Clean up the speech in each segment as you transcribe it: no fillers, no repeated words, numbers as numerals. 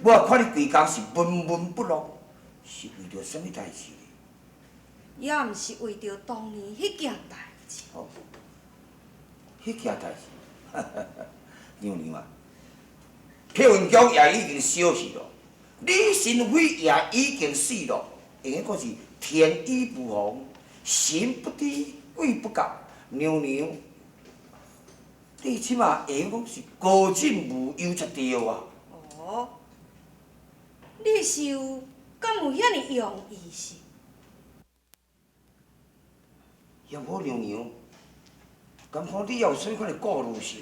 我看你规工是闷闷不乐，是为着什么代志呢？也毋是为着当年迄件代志。哦，迄件代志，娘娘啊，碧云宫也已经烧去了，李新辉也已经死了，应该讲是天衣无缝，神不知鬼不觉。娘娘，你即马会用讲是高枕无忧才对啊！哦，你是有敢有遐尼用意是？也无娘娘，敢看你也有啥物款的顾虑是？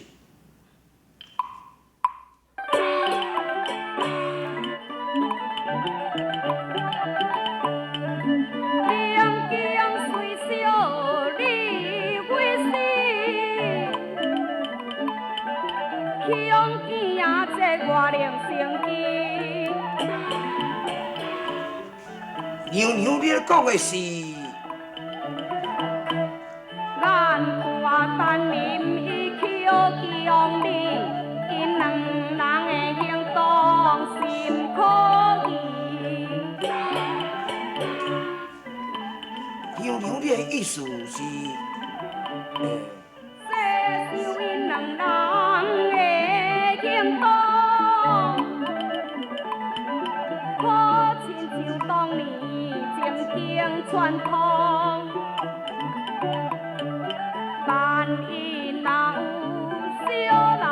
娘娘，你咧讲的是？咱看单林伊口强哩，因两人的行动心可疑。娘娘，你的意思是？这就因两人的行动，可亲像当年情景传统。万一若有小漏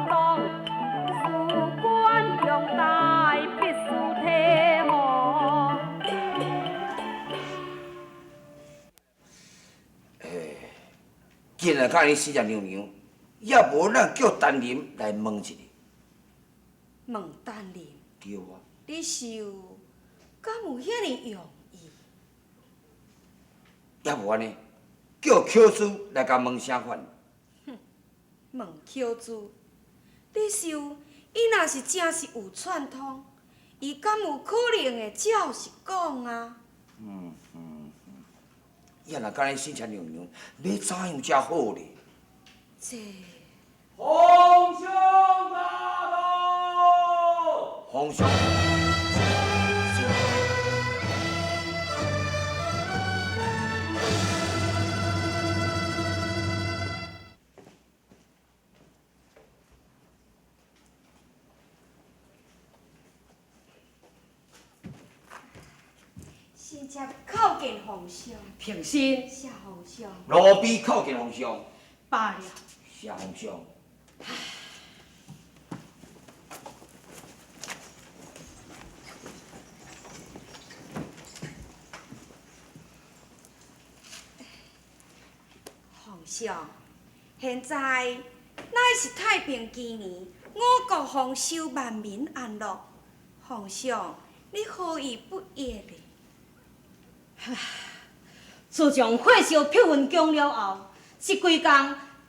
洞，事关重大，必须提防。既然甲你谢谢娘娘，也无咱叫单林来问一下。问丹林，对啊。你是有敢有遐尼用意？也无安尼，叫口子来甲问啥款？问口子，你是有伊若是真是有串通，伊敢有可能会照实讲啊？也若甲你谢谢娘娘，要怎样才好咧？这皇上大道，皇上。先接叩见皇上，平身，谢皇上。奴婢叩见皇上，罢了。谢皇上。皇上，现在乃是太平纪年，五国丰收，万民安乐。皇上，你何以不悦呢？自从火烧碧云宫了后，这几工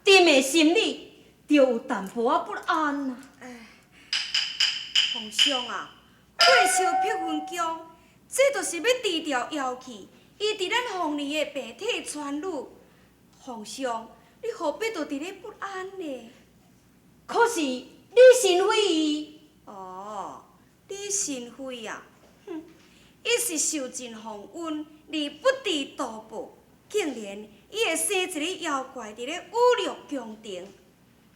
朕的心里就有淡薄仔不安啊。皇上啊，火烧碧云宫，这就是要除掉妖气，伊伫咱皇儿的病体传入。皇上，你何必就伫咧不安呢？可是李新辉伊，哦，李新辉啊，哼，伊是受尽风温，而不知图报，竟然伊会生一个妖怪伫咧侮辱宫廷，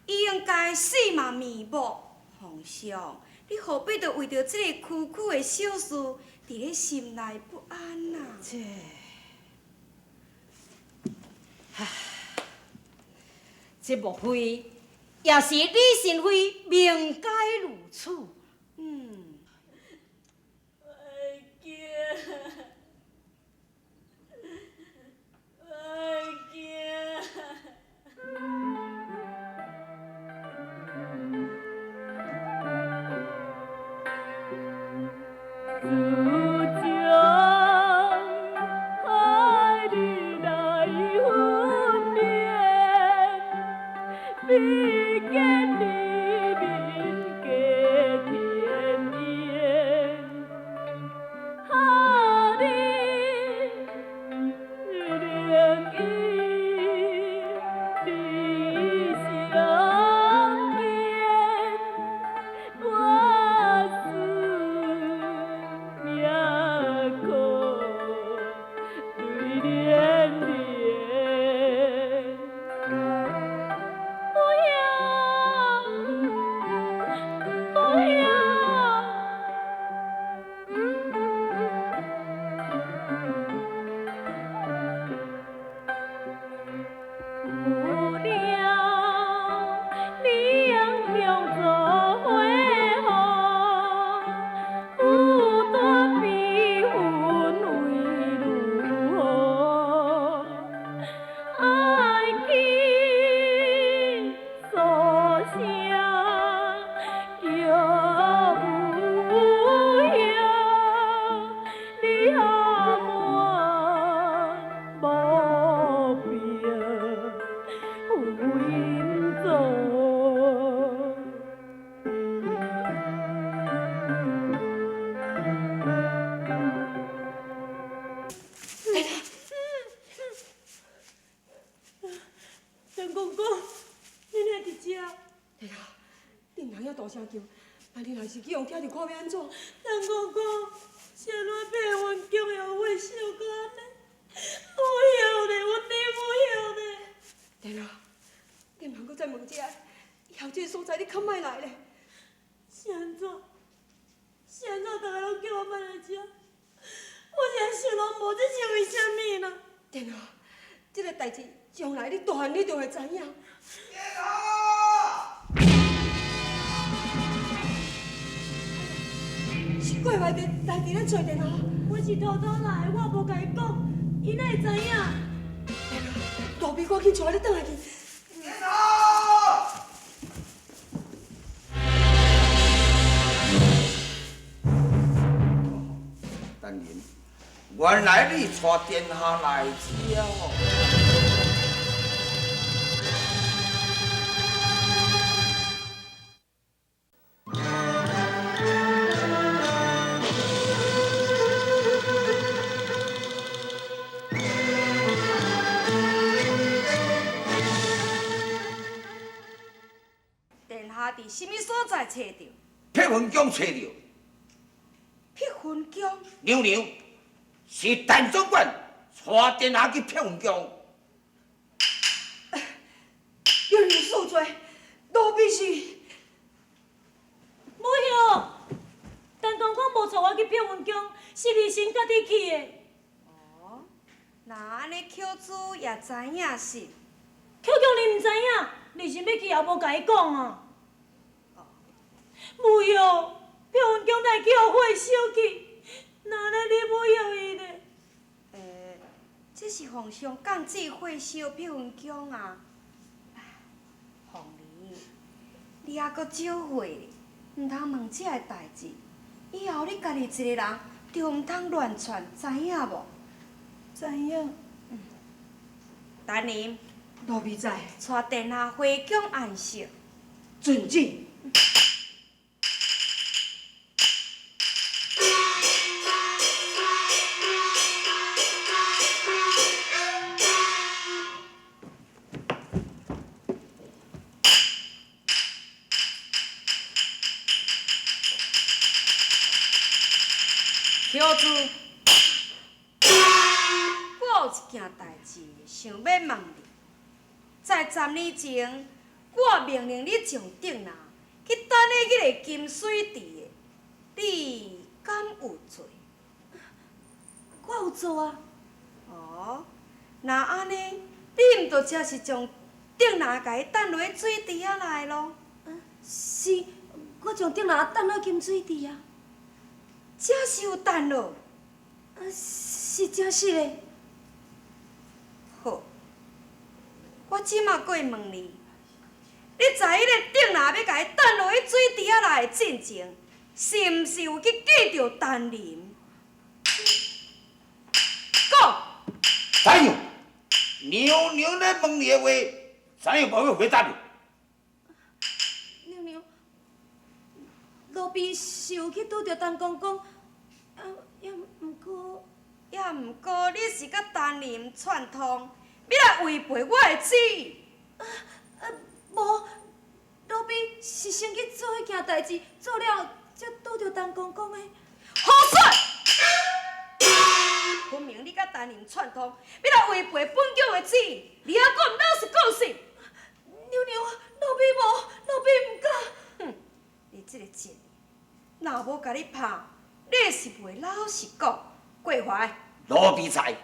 伊应该死嘛面目。皇上，你何必就为着这个区区的小事，伫咧心内不安呐？这莫非也是李新辉命该如此？比见黎明隔天。陈公公，你哪伫遮？哎呀，恁人要大声叫，那你若是去用听就看要安怎？陈公公，是安怎被阮强要会烧到安尼？不晓咧，阮真不晓咧。天啊，你茫阁再问一下，以后这个所在你较莫来咧。是安怎？是安怎？大家拢叫我莫来遮？我真想拢无，这是为虾米呢？天啊，这个代志将来你大汉你就会知影。电脑！是过来伫咧找电话。我是偷偷来，我无甲伊讲，伊哪会知影？大鼻赶紧带你倒来去。电脑！丹林，原来你带电话来这哦。殿下伫什么所在找着？撇云江找着，撇云江。娘娘是陈总管带电下去撇云江。有人受罪，奴婢是。母兄，陈公公无带我去碧云宫，是立新家己去的。哦，那安尼口子也知影是？舅舅你毋知影，立新要去也无甲伊讲啊。母兄，碧云宫来叫火烧去，哪安尼你不晓伊呢？这是皇上降旨火烧碧云宫啊！皇儿，你还阁少岁，毋通问这个代志。以后你家己一个人，就毋通乱传，知影无？知影。丹林，奴婢知，带殿下回宫安息。遵旨。小子，我有一件代志想要问你。在3年前，我命令你从顶拿去等咧迄个金水池的，你敢有做？我有做啊。哦，那安尼，你毋就只是从顶拿甲伊等落去水池仔来咯？是，我从顶下等到金水池啊。这是有等落？是真是的。好，我即马过问你，你在迄个顶拿要甲伊等落去水池仔来的进前，是毋是有去记着丹林？讲。怎样？娘娘咧问你的话，怎样无要回答你？娘娘，奴婢是有去拄着陈公公，也毋过，你是甲丹林串通，要来违背我的旨意。无，奴婢是先去做迄件代志，做了才拄着陈公公的。好说！分明你甲丹林串通，要来违背本宫的旨意，你还阁毋老实讲实？娘娘，奴婢毋敢。哼，你这个贱人，若无甲你拍，你是袂老实讲。过怀，奴婢在。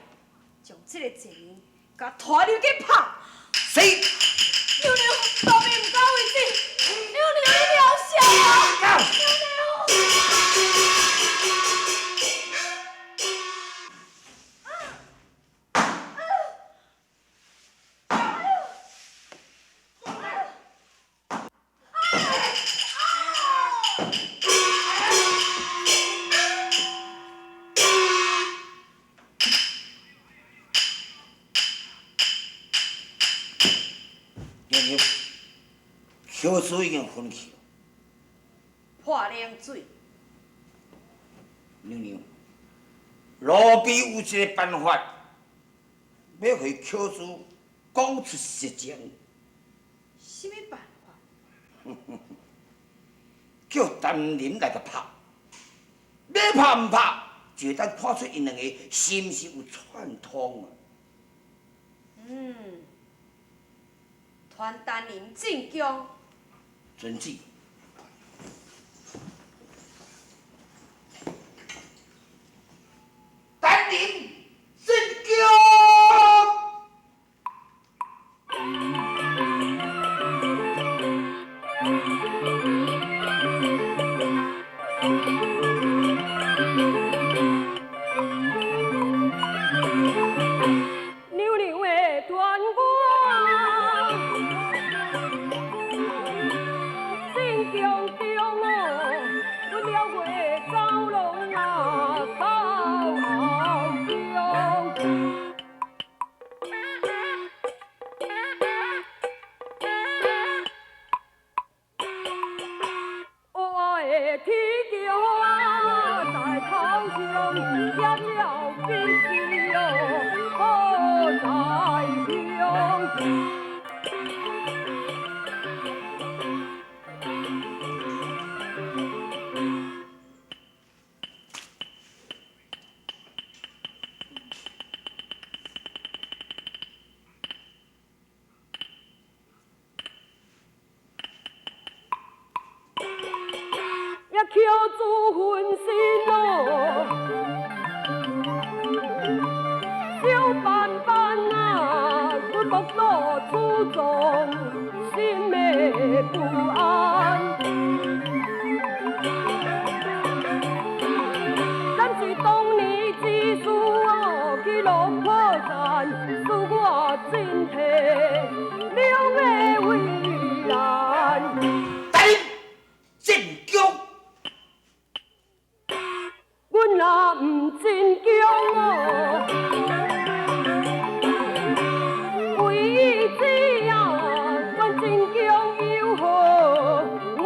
将这个贱人甲拖入去拍。是。娘娘，奴婢毋敢为此。娘娘，你了下啊！娘娘。娘娘，口水已经分去了。泼冷水。娘娘，奴婢有一个办法，要互邱主讲出实情，什么办法？叫陈林来甲拍。要拍唔拍，就等看出因两个是毋是有串通啊。传单林进宫。遵旨。单林进宫。娘娘的传我，进宫中哦，阮了月走龙啊，到后宫。我的天桥啊，在头上也照必须哦，好在用。也扣住分身咯，小班班啊，阮目睹此状，心的不安。咱是当年之事哦，去龙破山，使我真替两个为难。单林进宫。阮若毋进宫哦，为这啊，阮进宫有何我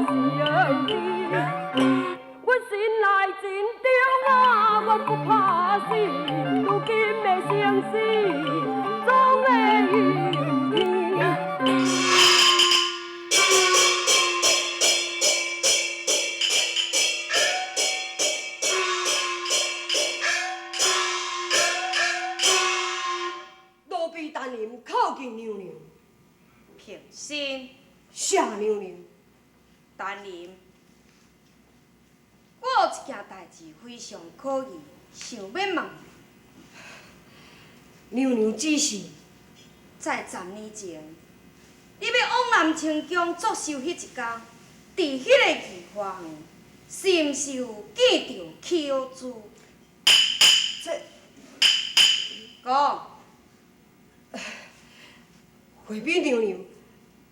想你？阮心内真重啊，阮不怕死，如今的生死总会有天。奴婢单林靠近娘娘，平心，谢娘娘。单林，我有一件代志非常可疑，想要问你。娘娘指示，在10年前，你要往南清宫作寿迄一天，伫迄个御花园，是毋是有见到邱珠？这讲。回禀娘娘，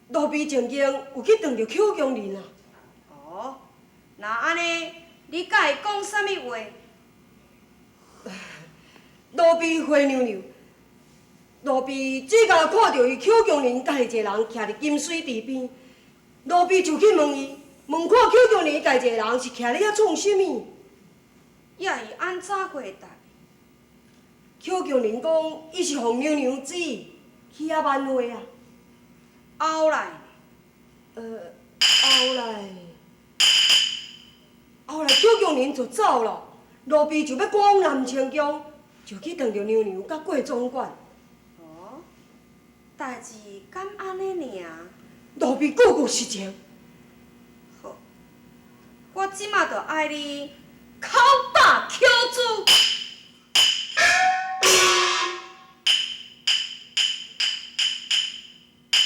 奴婢曾经有去撞着邱公人啊。哦，那安尼，你甲伊讲啥物话？奴婢回娘娘，奴婢只甲看到伊邱公人家己一个人徛伫金水池边，奴婢就去问伊，问看邱公人家己一个人是徛咧遐创啥物？也伊安怎回答？邱公人讲，伊是奉娘娘旨意去遐挽回啊。后来，后来邱公人就走了，奴婢就要赶往南清宫，就去撞着娘娘甲过总管。哦，代志敢安尼尔？奴婢句句实情。好，我即马就爱你口打邱珠。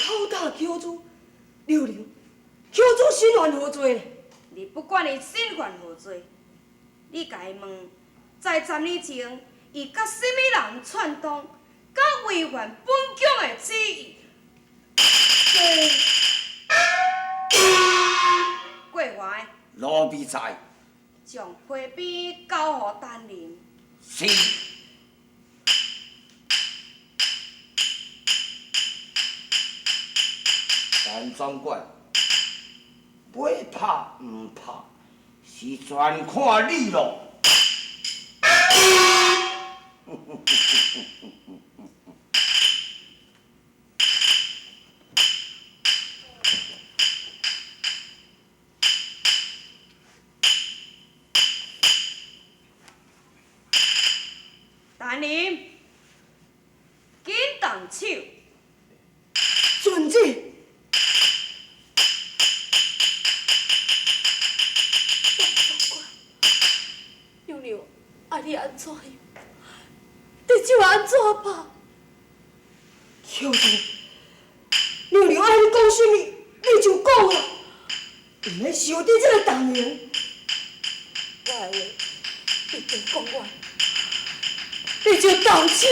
口打邱珠，娘娘，邱珠身犯何罪呢？你不管伊身犯何罪，你甲伊问，在10年前，伊甲什么人串通，甲违反本宫的旨意？过怀奴婢知，将批笔交予单林。是。单总管，要拍唔拍，是全看你咯。林，紧动手。遵旨。娘娘，爱你安怎样，你就安怎办。求你，娘娘爱你讲什么，你就讲啊，唔免受伫这个动员。我的话已经讲完，你就动手。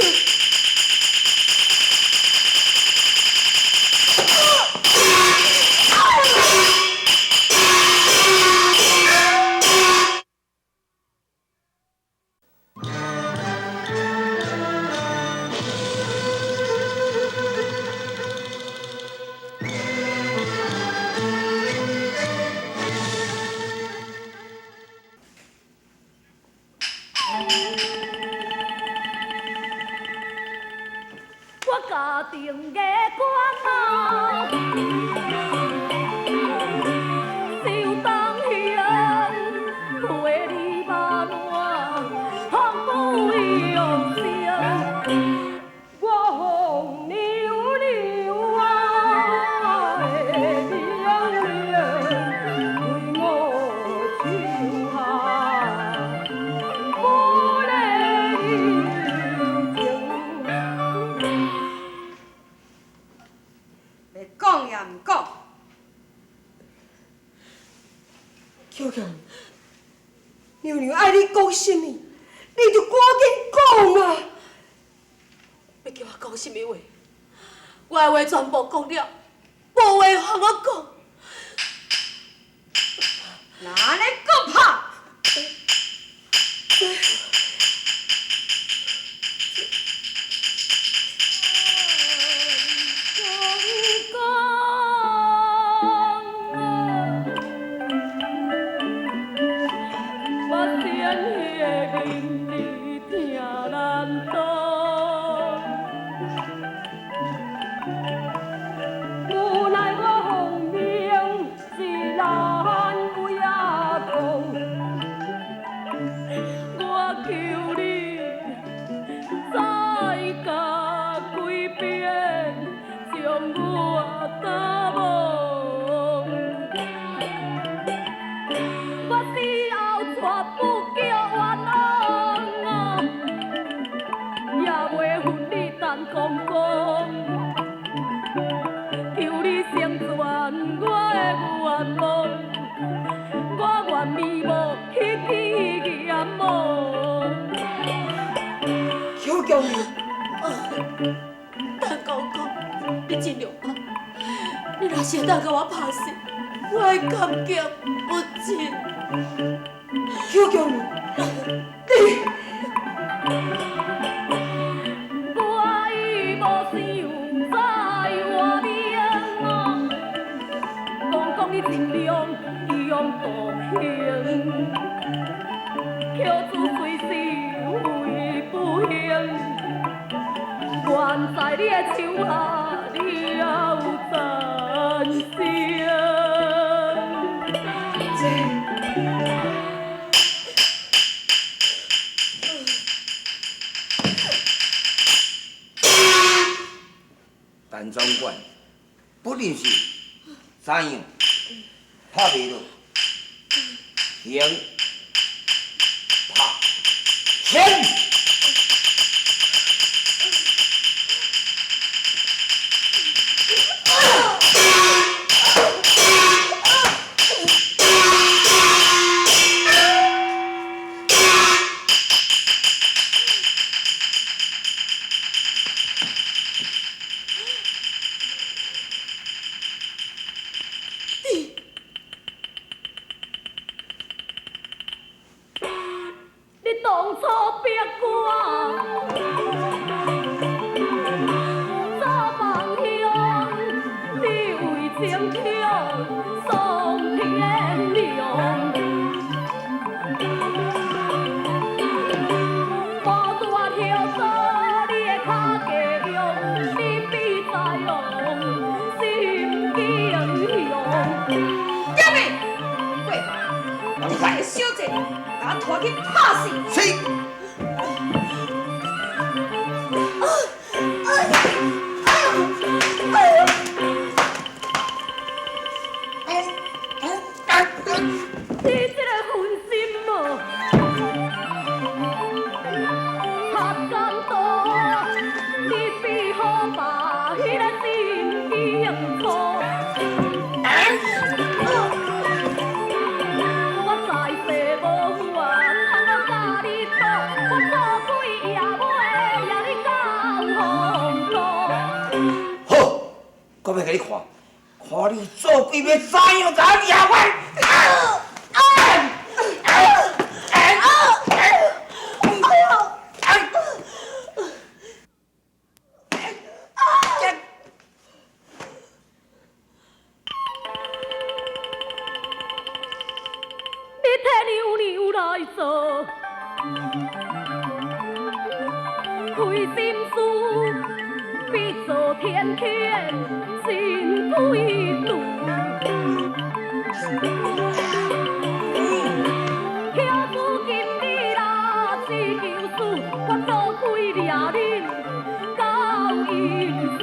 我家庭的官啊，受当乡陪你把我风雨用声，我奉牛牛啊的娘娘为我手下，不离要讲也唔讲，求求你，娘娘爱你讲什么，你就赶紧讲啊！要叫我讲什么话？我的话全部讲了，无话通我讲。那安尼讲拍。求求你，陈公公，你尽量拍。你若是当甲我拍死，我会感激不尽。求求你，你。我已无想在外面啊，公公你尽量用道行，求主随时为不幸，愿在你的手下了真心。陈总管，不论是怎样，拍袂落，行，拍，行。当初逼我做梦乡，你为情挑送天良，半大跳做你的脚架用，你比在用心英雄。爹妹，喂，你快点小姐，把他拖去拍死！是。我要给你看，看你做鬼要怎样怎样我。牛来做，开心事，必做天天心归路。巧子今日若是救事，我做开掠恁到因事。